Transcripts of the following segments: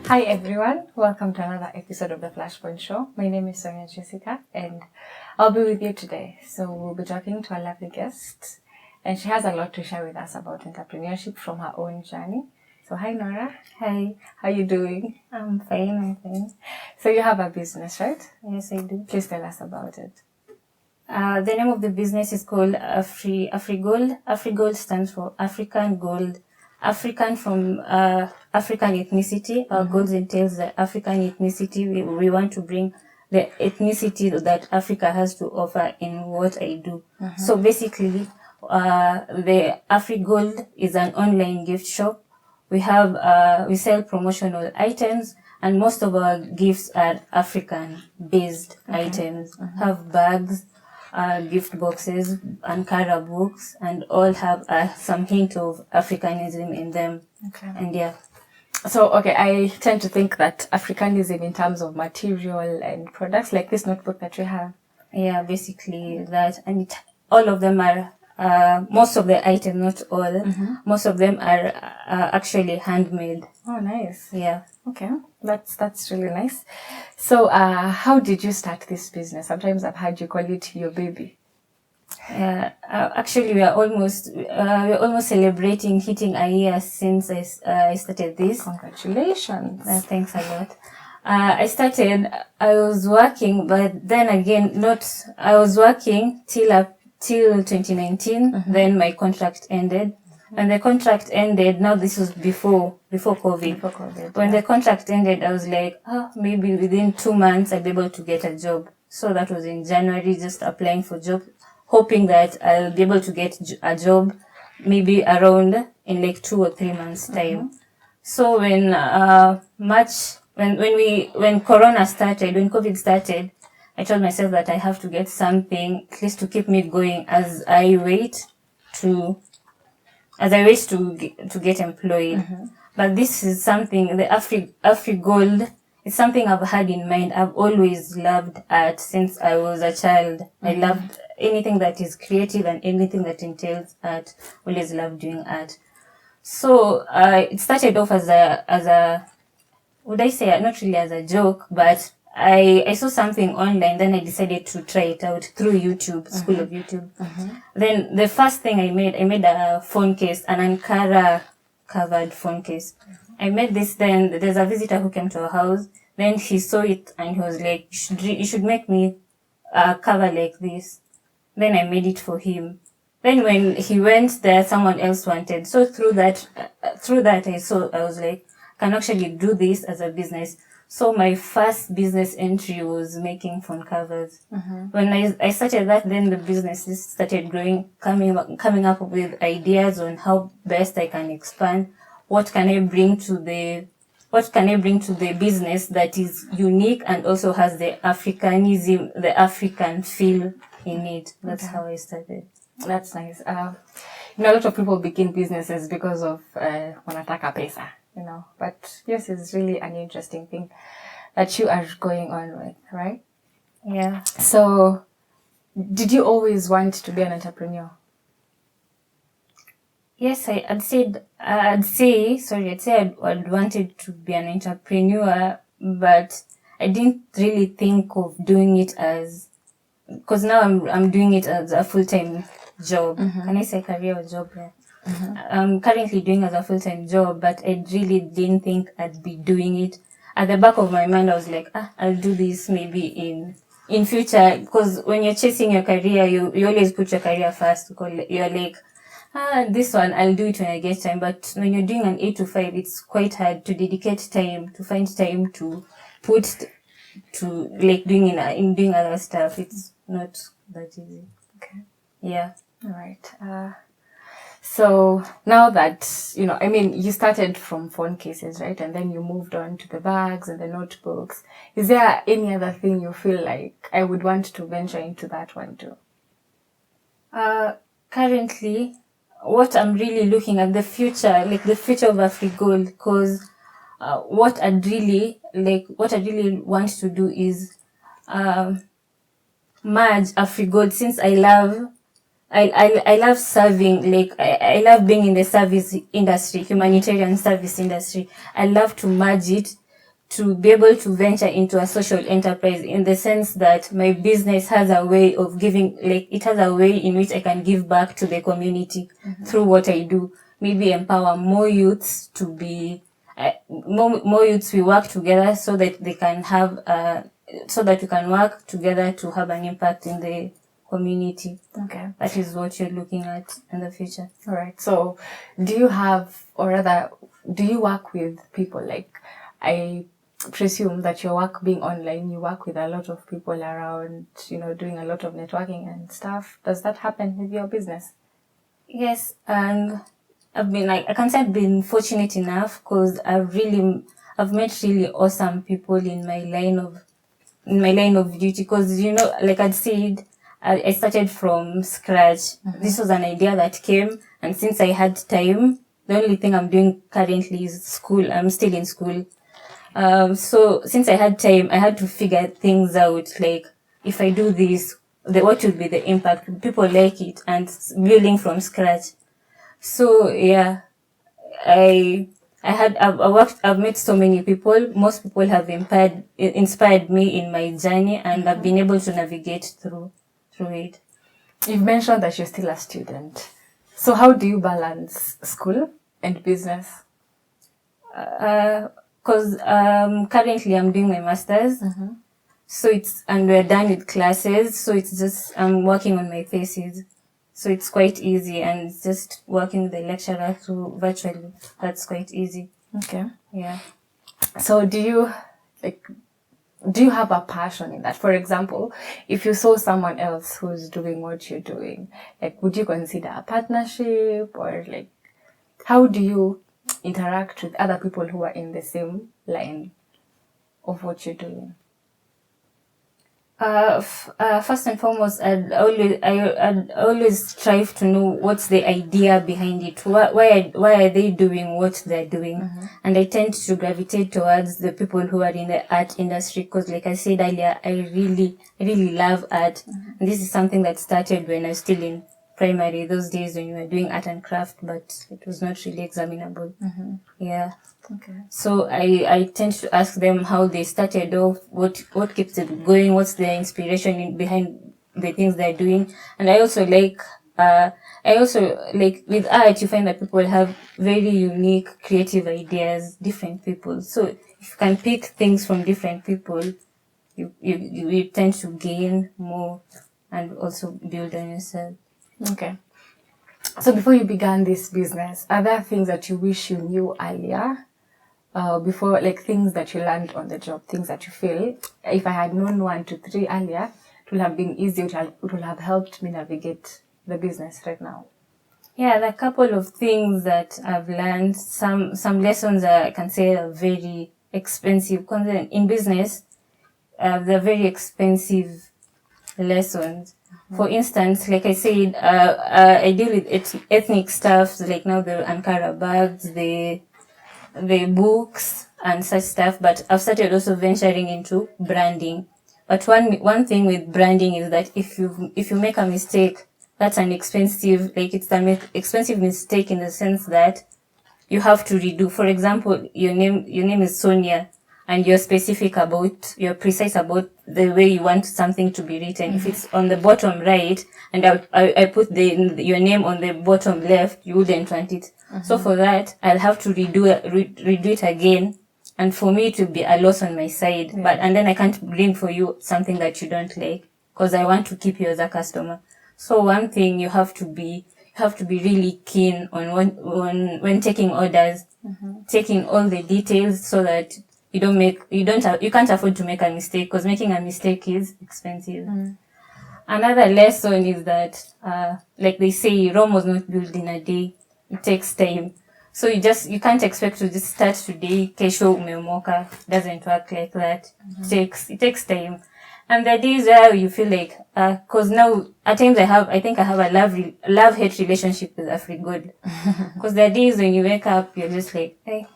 Hi everyone, welcome to another episode of the Flashpoint Show. My name is Sonia and I'll be with you today. So we'll be talking to a lovely guest and she has a lot to share with us about entrepreneurship from her own journey. So hi Nora. Hi. How are you doing? I'm fine. So you have a business, right? Yes, I do. Please tell us about it. The name of the business is called AfriGold. AfriGold stands for African Gold. African from African ethnicity. Our gold entails the African ethnicity. We want to bring the ethnicity that Africa has to offer in what I do. So basically, the AfriGold is an online gift shop. We sell promotional items, and most of our gifts are African-based items. Have bags, gift boxes, Ankara books, and all have some hint of Africanism in them. Okay. And yeah. So, I tend to think that Africanism in terms of material and products, like this notebook that we have. Yeah, basically that. And all of them are, most of the items, not all, most of them are actually handmade. Oh, nice. Yeah. Okay, that's really nice. So, how did you start this business? Sometimes I've heard you call it your baby. Actually, we're almost celebrating hitting a year since I started this. Congratulations! Thanks a lot. I was working, but then again, I was working till 2019. Then my contract ended. When the contract ended, now this was before COVID. When the contract ended, I was like, maybe within 2 months I'll be able to get a job. So that was in January, just applying for job, hoping that I'll be able to get a job maybe around in like 2 or 3 months time. So when when COVID started, I told myself that I have to get something at least to keep me going as I wait to get employed. But this is something, the AfriGold, it's something I've had in mind. I've always loved art since I was a child. I loved anything that is creative and anything that entails art. Always loved doing art. So it started off as a would I say, not really as a joke, but I saw something online, then I decided to try it out through YouTube, School of YouTube. Then the first thing I made a phone case, an Ankara covered phone case. I made this, then there's a visitor who came to our house, then he saw it and he was like, you should make me a cover like this. Then I made it for him. Then when he went there, someone else wanted. So through that I was like, I can actually do this as a business. So my first business entry was making phone covers. When I started that, then the business just started growing, coming up with ideas on how best I can expand. What can I bring to the business that is unique and also has the Africanism, the African feel in it. That's how I started. That's nice. A lot of people begin businesses because of wanataka pesa. But yours is really an interesting thing that you are going on with, right? Yeah. So, did you always want to be an entrepreneur? Yes, I'd say I'd wanted to be an entrepreneur, but I didn't really think of doing it because now I'm doing it as a full-time job. Can I say career or job? Yeah. I'm currently doing as a full-time job, but I really didn't think I'd be doing it. At the back of my mind, I was like, I'll do this maybe in future. Because when you're chasing your career, you always put your career first. You're like, this one, I'll do it when I get time. But when you're doing an 8 to 5, it's quite hard to dedicate time, to find time to put to like doing other stuff. It's not that easy. Okay. Yeah. All right. So now that, you started from phone cases, right? And then you moved on to the bags and the notebooks. Is there any other thing you feel like I would want to venture into that one too? Currently, what I'm really looking at the future of AfriGold, because what I really want to do is merge AfriGold, since I love serving, I love being in the service industry, humanitarian service industry. I love to merge it to be able to venture into a social enterprise, in the sense that my business has a way of giving, like it has a way in which I can give back to the community through what I do. Maybe empower more youths to be, more youths we work together so that they can have, so that we can work together to have an impact in the community. Okay. That is what you're looking at in the future. All right. So do you have, or rather, do you work with people? Like, I presume that your work being online, you work with a lot of people around, doing a lot of networking and stuff. Does that happen with your business? Yes, and I've been I can't say I've been fortunate enough, because I've met really awesome people in my line of duty. Because like I'd said, I started from scratch. This was an idea that came, and since I had time, the only thing I'm doing currently is school. I'm still in school. So since I had time, I had to figure things out. Like, if I do this, what would be the impact? Would people like it? And building from scratch. So yeah, I've met so many people. Most people have inspired me in my journey, and I've been able to navigate through it. You've mentioned that you're still a student. So how do you balance school and business? Because currently I'm doing my master's, so and we're done with classes, so it's just I'm working on my thesis, so it's quite easy, and it's just working with the lecturer through virtually. That's quite easy. Okay. Yeah. So do you have a passion in that? For example, if you saw someone else who's doing what you're doing, like, would you consider a partnership, or like, how do you interact with other people who are in the same line of what you're doing? First and foremost, I'd always strive to know what's the idea behind it. Why are they doing what they're doing? And I tend to gravitate towards the people who are in the art industry, because, like I said earlier, I really love art. And this is something that started when I was still in primary, those days when you were doing art and craft, but it was not really examinable. Yeah. Okay. So I tend to ask them how they started off, what keeps it going, what's their inspiration behind the things they're doing. And I also like with art, you find that people have very unique creative ideas, different people. So if you can pick things from different people, you tend to gain more and also build on yourself. Okay. So before you began this business, are there things that you wish you knew earlier? Before, like things that you learned on the job, things that you feel, if I had known 1, 2, 3 earlier, it would have been easier, it would have helped me navigate the business right now? Yeah, there are a couple of things that I've learned. Some lessons I can say are very expensive. In business, they're very expensive lessons. For instance, like I said, I deal with ethnic stuff, like now the Ankara bags, the books and such stuff, but I've started also venturing into branding. But one thing with branding is that if you make a mistake, that's an expensive, like it's an expensive mistake in the sense that you have to redo. For example, your name is Sonia, and you're precise about the way you want something to be written. If it's on the bottom right, and I put your name on the bottom left, you wouldn't want it. So for that, I'll have to redo it again, and for me to be a loss on my side. Yeah. And then I can't bring for you something that you don't like, because I want to keep you as a customer. So one thing, you have to be really keen on when taking orders, taking all the details, so that you can't afford to make a mistake, because making a mistake is expensive. Another lesson is that, like they say, Rome was not built in a day. It takes time. So you can't expect to just start today, kesho umeomoka. Doesn't work like that. It takes time. And there are days where you feel like, cause now, at times I think I have a love-hate relationship with AfriGold. Cause there are days when you wake up, you're just like, hey,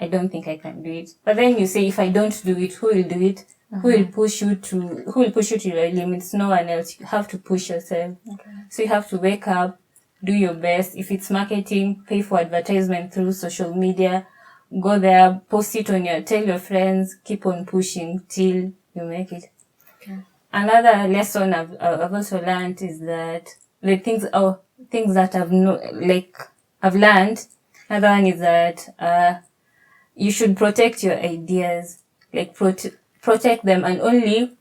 I don't think I can do it. But then you say, if I don't do it, who will do it? Who will push you to your limits? No one else. You have to push yourself. Okay. So you have to wake up, do your best. If it's marketing, pay for advertisement through social media, go there, post it tell your friends, keep on pushing till you make it. Okay. Another lesson I've also learned is that the things that I've learned. Another one is that you should protect your ideas, like protect them, and only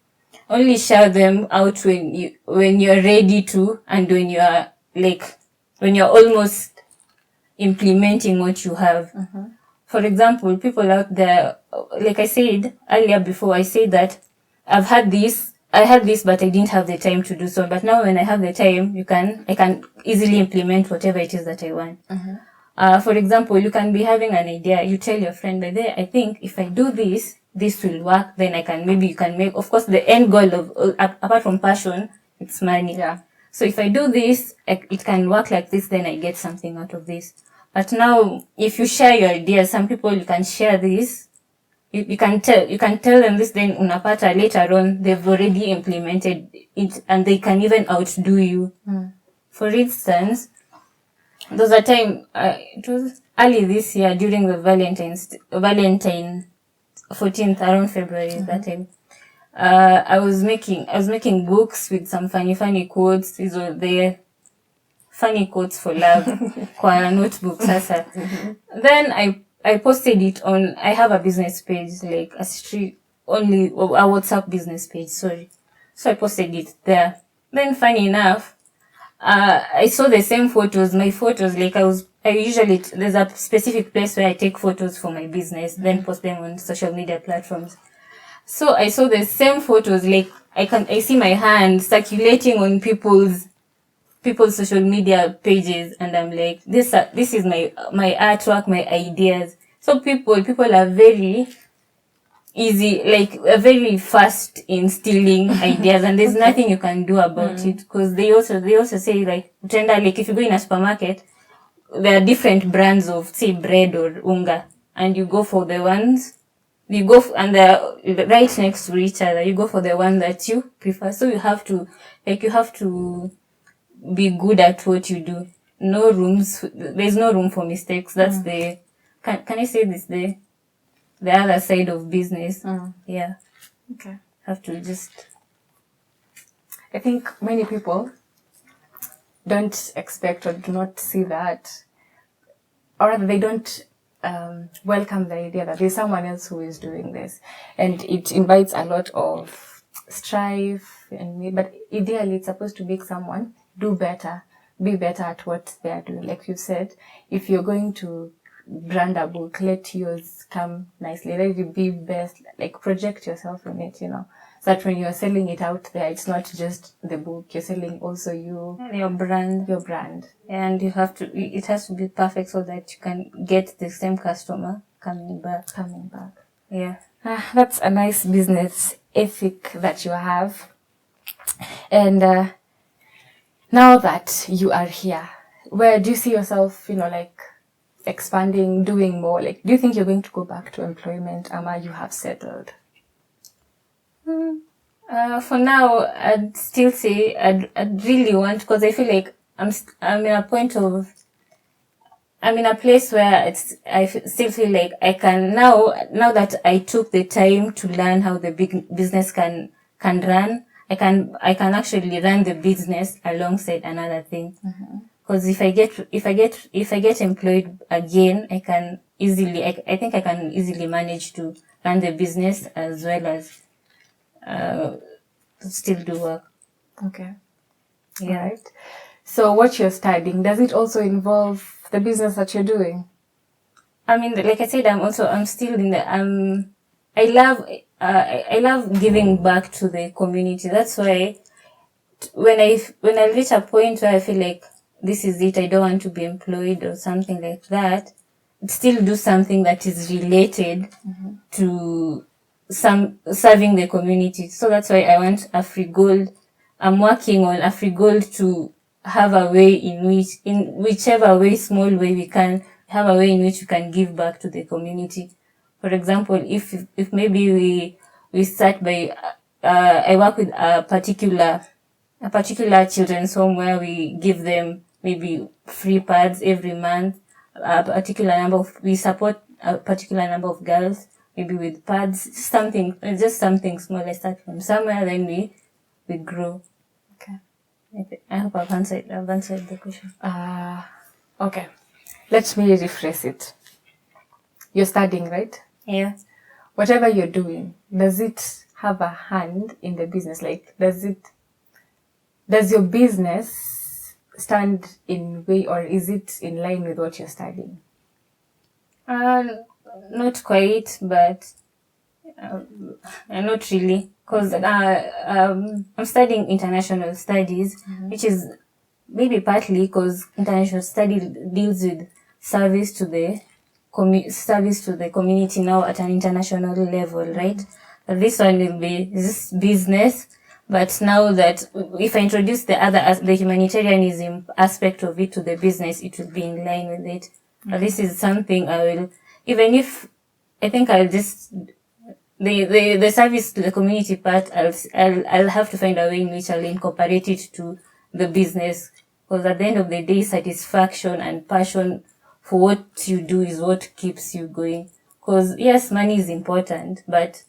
share them out when you're ready to, and when you're almost implementing what you have. For example, people out there, like I said earlier before, I said that I had this, but I didn't have the time to do so. But now when I have the time, I can easily implement whatever it is that I want. For example, you can be having an idea, you tell your friend, by the I think if I do this, this will work, then you can make, of course, the end goal of, apart from passion, it's money. Yeah. So if I do this, it can work like this, then I get something out of this. But now, if you share your ideas, some people you can share this, you can tell them this, then unapata later on, they've already implemented it, and they can even outdo you. For instance, there was a time, it was early this year during the Valentine 14th, around February, that time. I was making books with some funny quotes. These were the funny quotes for love, kwa notebook sasa. Then I posted it on, I have a business page, like a WhatsApp business page, sorry. So I posted it there. Then funny enough, I saw the same photos, my photos, like there's a specific place where I take photos for my business, then post them on social media platforms. So I saw the same photos, like I see my hand circulating on people's social media pages, and I'm like, this is my artwork, my ideas. So people are very easy, like very fast in stealing ideas, and there's nothing you can do about it, because they also say, like, if you go in a supermarket, there are different brands of, say, bread or unga, and you go for the ones, and they're right next to each other, you go for the one that you prefer. So you have to be good at what you do. There's no room for mistakes. That's can I say this, the other side of business. Yeah. Okay. Have to just, I think many people don't expect or do not see that, or rather they don't welcome the idea that there's someone else who is doing this, and it invites a lot of strife. But ideally, it's supposed to make someone do better, be better at what they are doing. Like you said, if you're going to brand a book, let yours come nicely, let it be best, like project yourself in it, so that when you're selling it out there, it's not just the book, you're selling also your brand. And it has to be perfect so that you can get the same customer coming back. Yeah. That's a nice business ethic that you have. And now that you are here, where do you see yourself, like expanding, doing more? Like, do you think you're going to go back to employment, or you have settled? For now, I'd still say I'd really want, because I feel like I'm in a place where I still feel like I can now that I took the time to learn how the big business can run, I can actually run the business alongside another thing. Because if I get employed again, I can easily, I think I can easily manage to run the business as well as still do work. Okay. Yeah. Right. So what you're studying, does it also involve the business that you're doing? I mean, like I said, I'm still in the, I love giving back to the community. That's why when I reach a point where I feel like this is it, I don't want to be employed or something like that, still do something that is related to serving the community. So that's why I want AfriGold. I'm working on AfriGold to have a way in whichever way, small way we can, have a way in which we can give back to the community. For example, if maybe we start by, I work with a particular children's home where we give them maybe free pads every month, a particular number of, we support a particular number of girls, maybe with pads, just something small. I start from somewhere, then we grow. Okay. I hope I've answered the question. Okay. Let me rephrase it. You're studying, right? Yeah. Whatever you're doing, does it have a hand in the business? Like, does your business stand in way, or is it in line with what you're studying? Not quite, but not really. Because I'm studying international studies, which is maybe partly because international study deals with service to the community now at an international level, right? This one will be this business, but now that if I introduce the humanitarianism aspect of it to the business, it will be in line with it. But this is something I will, even if I think I'll just the service to the community part, I'll have to find a way in which I'll incorporate it to the business, because at the end of the day, satisfaction and passion for what you do is what keeps you going. Because yes, money is important, but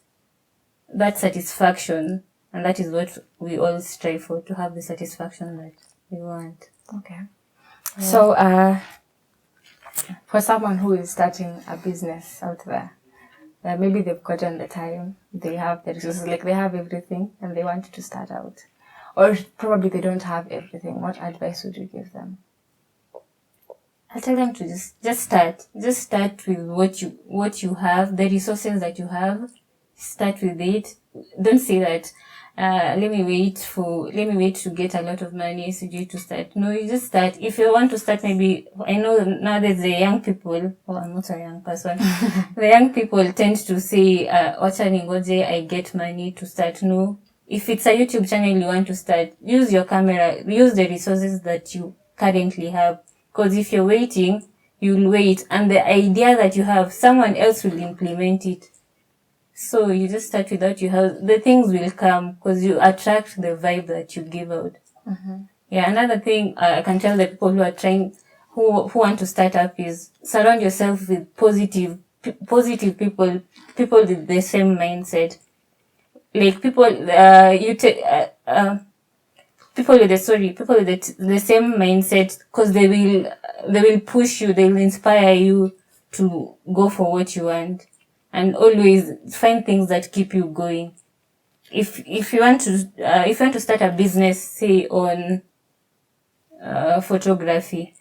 that satisfaction, and that is what we all strive for, to have the satisfaction that we want. Okay. Yeah. So, for someone who is starting a business out there, maybe they've gotten the time, they have the resources, like they have everything, and they want to start out, or probably they don't have everything. What advice would you give them? I'll tell them to just start. Just start with what you have, the resources that you have. Start with it. Don't say that let me wait to get a lot of money so you to start. No, you just start. If you want to start, maybe I know nowadays the young people, I'm not a young person. The young people tend to say, wacha ningoje I get money to start. No. If it's a YouTube channel you want to start, use your camera, use the resources that you currently have. Because if you're waiting, you'll wait, and the idea that you have, someone else will implement it. So you just start with what you have. The things will come because you attract the vibe that you give out. Yeah, another thing I can tell the people who are trying, who want to start up, is surround yourself with positive people with the same mindset. Like people with the same mindset, because they will push you, they will inspire you to go for what you want, and always find things that keep you going. If you want to start a business, say on photography,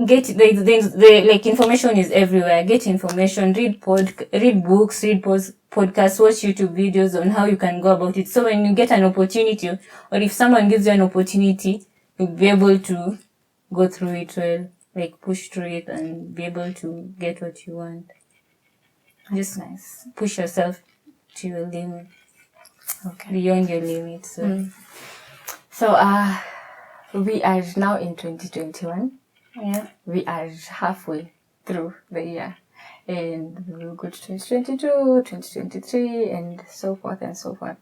get the like information is everywhere. Get information, read books, read podcasts, watch YouTube videos on how you can go about it. So when you get an opportunity, or if someone gives you an opportunity, you'll be able to go through it well, like push through it and be able to get what you want. Just nice. Push yourself to your limit. Okay. Beyond your limit. So we are now in 2021. Yeah. We are halfway through the year, and we'll go to 2022, 2023, and so forth and so forth.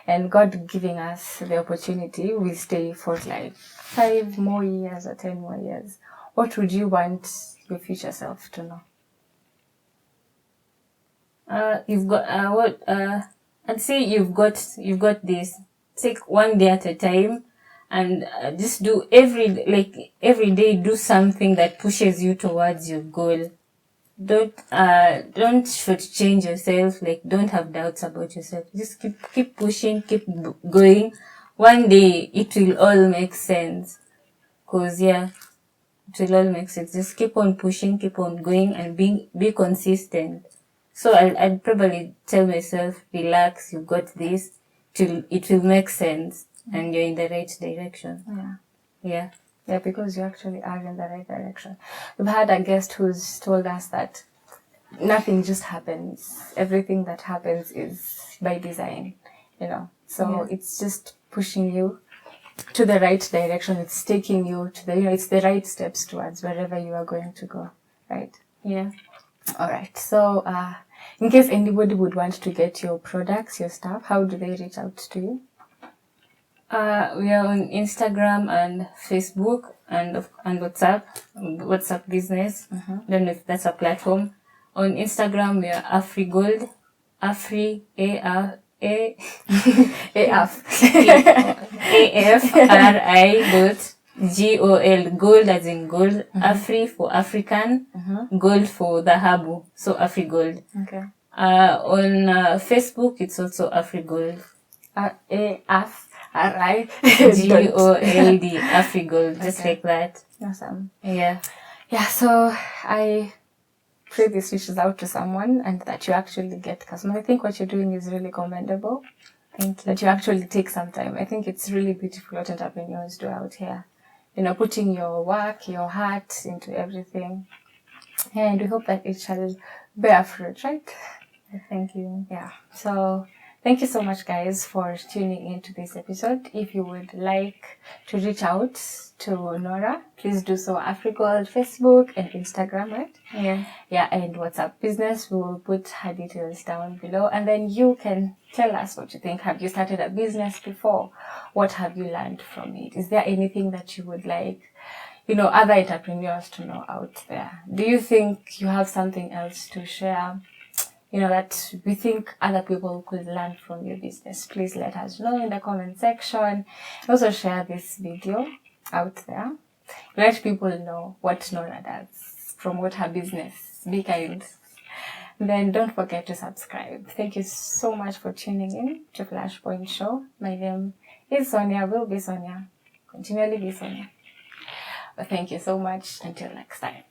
And God giving us the opportunity, we stay for like 5 more years or 10 more years. What would you want your future self to know? You've got I'd say you've got this. Take one day at a time, and just do every day do something that pushes you towards your goal. Don't shortchange yourself. Like, don't have doubts about yourself. Just keep pushing, keep going. One day it will all make sense. It will all make sense. Just keep on pushing, keep on going, and be consistent. So I'd probably tell myself, relax, you've got this, it will make sense, and you're in the right direction. Yeah, because you actually are in the right direction. We've had a guest who's told us that nothing just happens. Everything that happens is by design, So it's just pushing you to the right direction. It's taking you to it's the right steps towards wherever you are going to go, right? Yeah. All right. So, in case anybody would want to get your products, your stuff, how do they reach out to you? We are on Instagram and Facebook and WhatsApp business. Don't know if that's a platform. On Instagram, we are AfriGold. Afri, AFRI.GOL. Gold as in gold. Afri for African. Gold for the Habu. So AfriGold. Okay. On Facebook, it's also AfriGold. AFRI. GOLD. AfriGold. Just Okay. like that. Awesome. Yeah. Yeah, so I pray this reaches out to someone and that you actually get customers. I think what you're doing is really commendable. Thank you. That you actually take some time. I think it's really beautiful what entrepreneurs do out here. You know, putting your work, your heart into everything. And we hope that it shall bear fruit, right? Thank you. Yeah. So thank you so much, guys, for tuning into this episode. If you would like to reach out to Nora, please do so. AfriGold, Facebook and Instagram, right? Yeah. Yeah, and WhatsApp Business. We will put her details down below. And then you can tell us what you think. Have you started a business before? What have you learned from it? Is there anything that you would like, you know, other entrepreneurs to know out there? Do you think you have something else to share, you know, that we think other people could learn from your business? Please let us know in the comment section. Also share this video out there. Let people know what Nora does, promote her business, be kind. Then don't forget to subscribe. Thank you so much for tuning in to Flashpoint Show. My name is Sonia, will be Sonia, continually be Sonia. But thank you so much. Until next time.